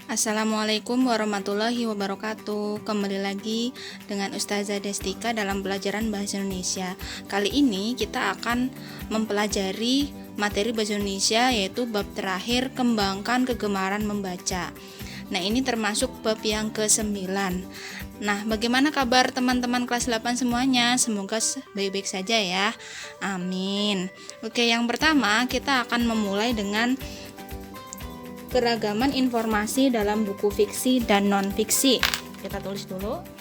Assalamualaikum warahmatullahi wabarakatuh. Kembali lagi dengan Ustazah Destika dalam pelajaran Bahasa Indonesia. Kali ini kita akan mempelajari materi Bahasa Indonesia, yaitu bab terakhir, kembangkan kegemaran membaca. Nah, ini termasuk bab yang ke-9. Nah, bagaimana kabar teman-teman kelas 8 semuanya? Semoga baik-baik saja ya. Amin. Oke, yang pertama kita akan memulai dengan keragaman informasi dalam buku fiksi dan non-fiksi. Kita tulis dulu.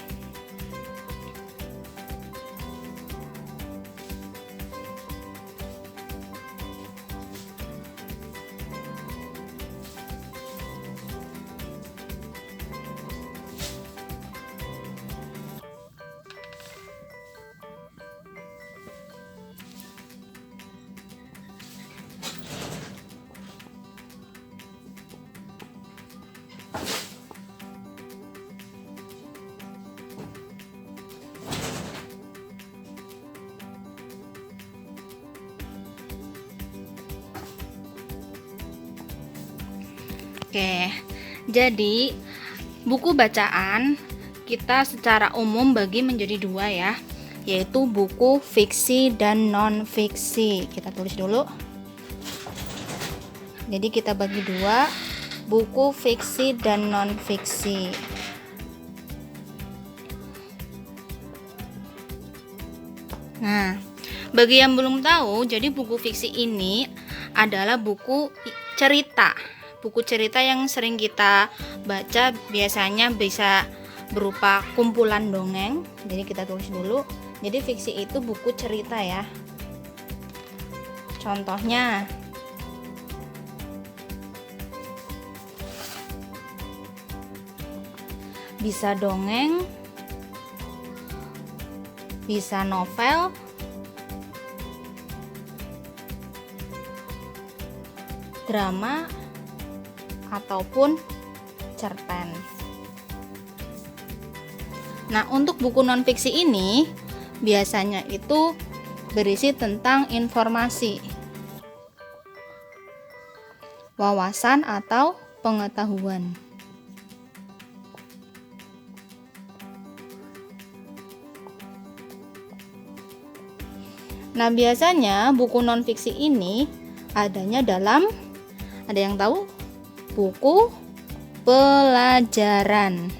Oke, jadi buku bacaan kita secara umum bagi menjadi dua ya, yaitu buku fiksi dan non-fiksi. Kita tulis dulu. Jadi kita bagi dua, buku fiksi dan non-fiksi. Nah, bagi yang belum tahu, jadi buku fiksi ini adalah buku cerita. Buku cerita yang sering kita baca biasanya bisa berupa kumpulan dongeng. Jadi kita tulis dulu. Jadi fiksi itu buku cerita ya. Contohnya bisa dongeng, bisa novel, drama, ataupun cerpen. Nah, untuk buku non-fiksi ini biasanya itu berisi tentang informasi, wawasan atau pengetahuan. Nah, biasanya buku non-fiksi ini adanya dalam, ada yang tahu? Buku pelajaran.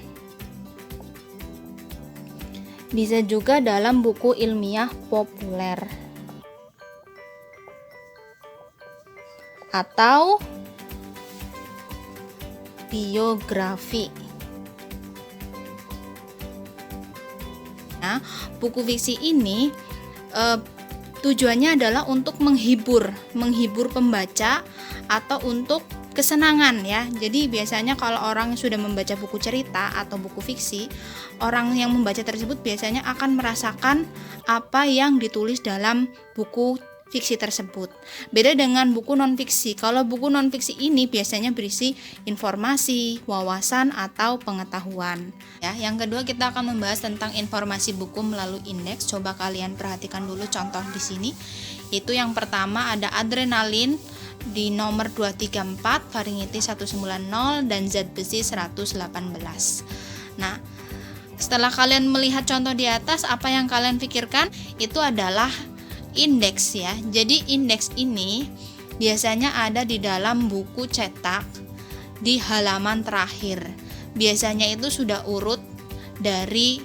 Bisa juga dalam buku ilmiah populer. Atau biografi. Nah, buku fiksi ini tujuannya adalah untuk menghibur pembaca atau untuk kesenangan ya. Jadi biasanya kalau orang sudah membaca buku cerita atau buku fiksi, orang yang membaca tersebut biasanya akan merasakan apa yang ditulis dalam buku fiksi tersebut. Beda dengan buku non-fiksi. Kalau buku non-fiksi ini biasanya berisi informasi, wawasan atau pengetahuan. Ya, yang kedua kita akan membahas tentang informasi buku melalui indeks. Coba kalian perhatikan dulu contoh di sini. Itu yang pertama ada adrenalin di nomor 234, varingiti 190 dan zat besi 118. Nah, setelah kalian melihat contoh di atas, apa yang kalian pikirkan? Itu adalah indeks ya. Jadi indeks ini biasanya ada di dalam buku cetak di halaman terakhir. Biasanya itu sudah urut dari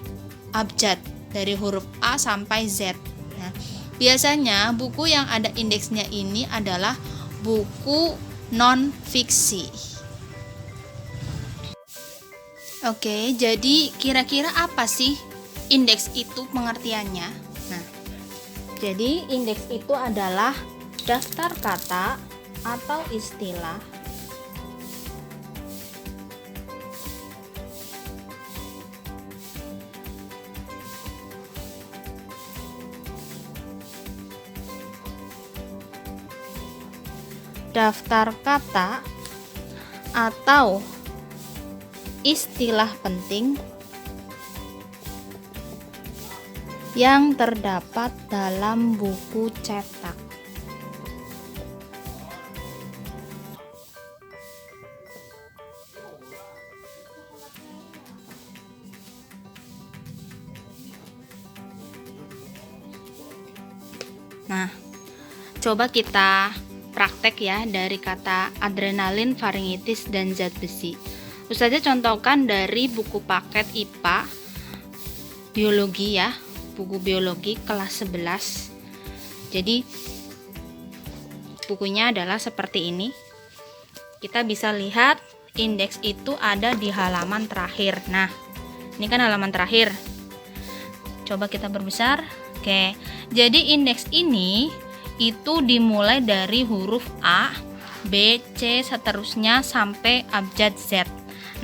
abjad, dari huruf A sampai Z. Nah, biasanya buku yang ada indeksnya ini adalah buku non-fiksi. Oke, jadi kira-kira apa sih indeks itu pengertiannya? Nah, jadi indeks itu adalah daftar kata atau istilah atau istilah penting yang terdapat dalam buku cetak. Nah, coba kita praktek ya dari kata adrenalin, faringitis, dan zat besi. Ustazah contohkan dari buku paket IPA biologi ya, buku biologi kelas 11. Jadi bukunya adalah seperti ini. Kita bisa lihat indeks itu ada di halaman terakhir. Nah, ini kan halaman terakhir. Coba kita perbesar. Oke, jadi indeks ini itu dimulai dari huruf A, B, C, seterusnya sampai abjad Z.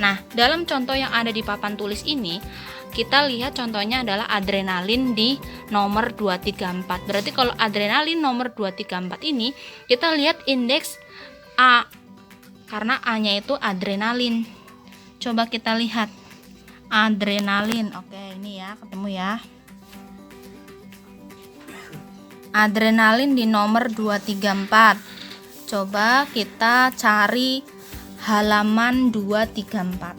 Nah, dalam contoh yang ada di papan tulis ini, kita lihat contohnya adalah adrenalin di nomor 234. Berarti kalau adrenalin nomor 234 ini, kita lihat indeks A, karena A-nya itu adrenalin. Coba kita lihat adrenalin. Oke, ini ya, ketemu ya. Adrenalin di nomor 234. Coba kita cari halaman 234.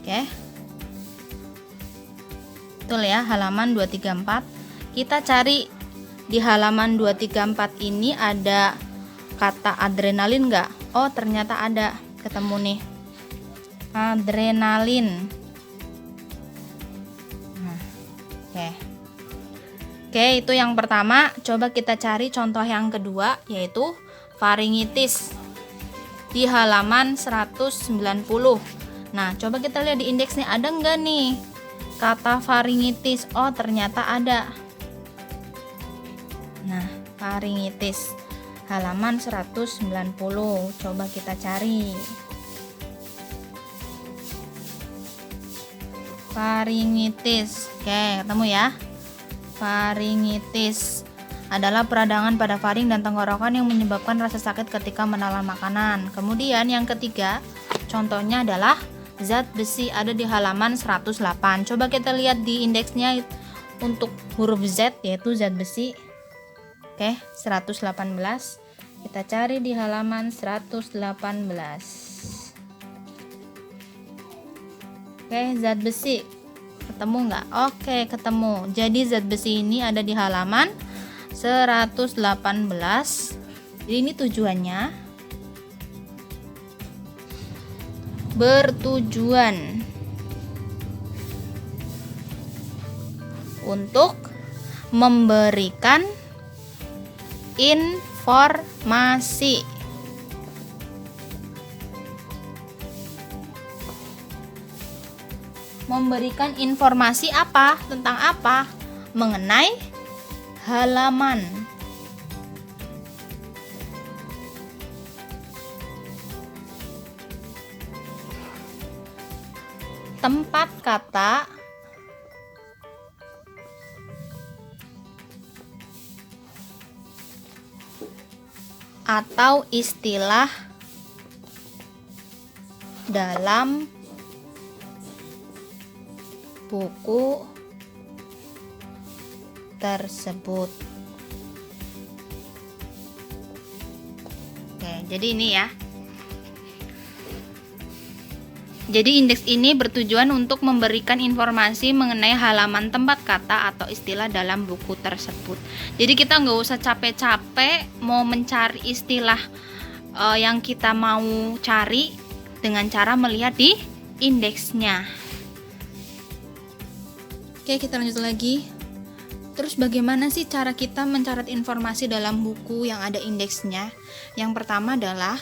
Oke. Betul ya, halaman 234. Kita cari di halaman 234 ini ada kata adrenalin enggak? Oh, ternyata ada. Ketemu nih. Adrenalin. Nah, oke, itu yang pertama. Coba kita cari contoh yang kedua, yaitu faringitis di halaman 190. Nah, coba kita lihat di indeksnya ada enggak nih kata faringitis. Oh, ternyata ada. Nah, faringitis halaman 190. Coba kita cari. Faringitis. Oke, ketemu ya. Faringitis adalah peradangan pada faring dan tenggorokan yang menyebabkan rasa sakit ketika menelan makanan. Kemudian yang ketiga, contohnya adalah zat besi, ada di halaman 108. Coba kita lihat di indeksnya untuk huruf Z, yaitu zat besi. Oke, 118. Kita cari di halaman 118. Oke, zat besi ketemu nggak? Oke, ketemu. Jadi zat besi ini ada di halaman 118. Jadi ini tujuannya bertujuan untuk memberikan informasi. Memberikan informasi apa? Tentang apa? Mengenai halaman. Tempat kata atau istilah dalam buku tersebut. Oke, jadi ini ya. Jadi indeks ini bertujuan untuk memberikan informasi mengenai halaman tempat kata atau istilah dalam buku tersebut. Jadi kita nggak usah capek-capek mau mencari istilah yang kita mau cari dengan cara melihat di indeksnya. Oke, kita lanjut lagi. Terus bagaimana sih cara kita mencatat informasi dalam buku yang ada indeksnya? Yang pertama adalah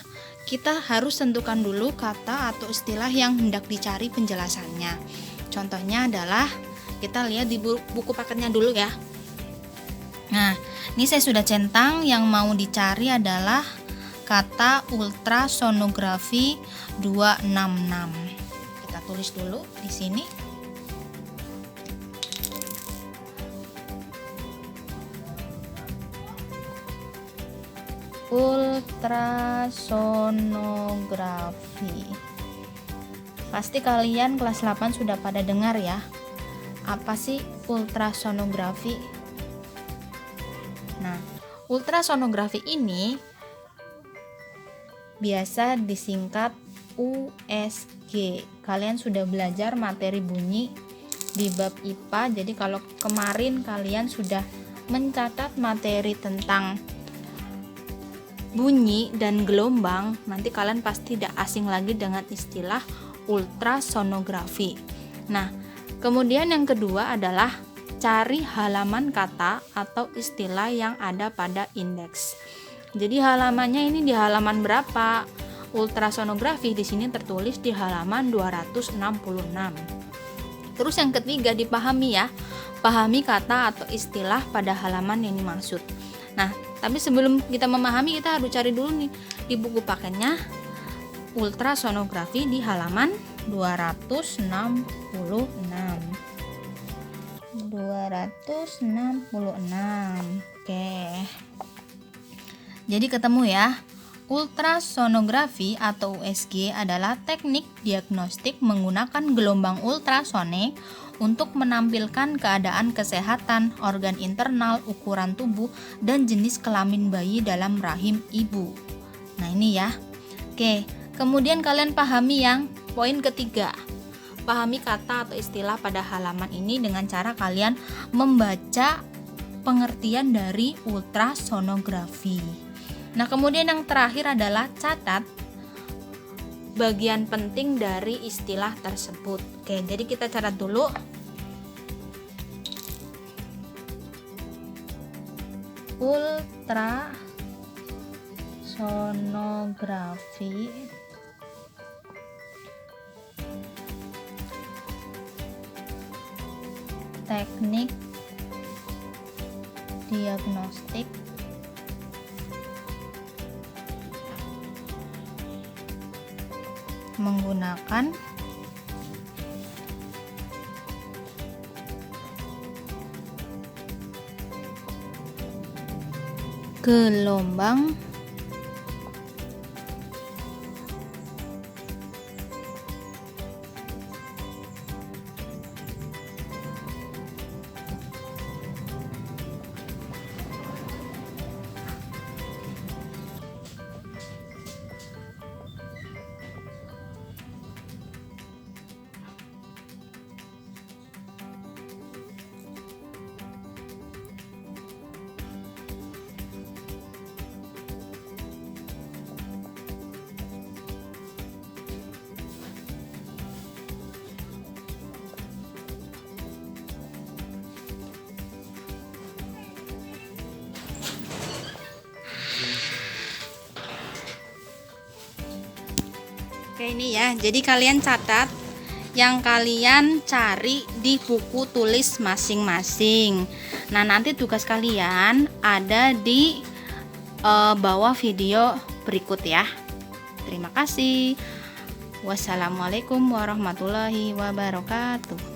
kita harus tentukan dulu kata atau istilah yang hendak dicari penjelasannya. Contohnya adalah kita lihat di buku paketnya dulu ya. Nah, ini saya sudah centang, yang mau dicari adalah kata ultrasonografi 266. Kita tulis dulu di sini. Ultrasonografi. Pasti kalian kelas 8 sudah pada dengar ya. Apa sih ultrasonografi? Nah, ultrasonografi ini biasa disingkat USG. Kalian sudah belajar materi bunyi di bab IPA. Jadi kalau kemarin kalian sudah mencatat materi tentang bunyi dan gelombang, nanti kalian pasti tidak asing lagi dengan istilah ultrasonografi. Nah, kemudian yang kedua adalah cari halaman kata atau istilah yang ada pada indeks. Jadi halamannya ini di halaman berapa? Ultrasonografi di sini tertulis di halaman 266. Terus yang ketiga dipahami ya. Pahami kata atau istilah pada halaman yang dimaksud. Nah, tapi sebelum kita memahami, kita harus cari dulu nih di buku paketnya ultrasonografi di halaman 266. 266. Oke. Jadi ketemu ya. Ultrasonografi atau USG adalah teknik diagnostik menggunakan gelombang ultrasonik untuk menampilkan keadaan kesehatan organ internal, ukuran tubuh, dan jenis kelamin bayi dalam rahim ibu. Nah ini ya. Oke, kemudian kalian pahami yang poin ketiga. Pahami kata atau istilah pada halaman ini dengan cara kalian membaca pengertian dari ultrasonografi. Nah, kemudian yang terakhir adalah catat bagian penting dari istilah tersebut. Oke, jadi kita catat dulu. Ultrasonografi teknik diagnostik menggunakan gelombang Oke, ini ya. Jadi kalian catat yang kalian cari di buku tulis masing-masing. Nah, nanti tugas kalian ada di bawah video berikut ya. Terima kasih. Wassalamualaikum warahmatullahi wabarakatuh.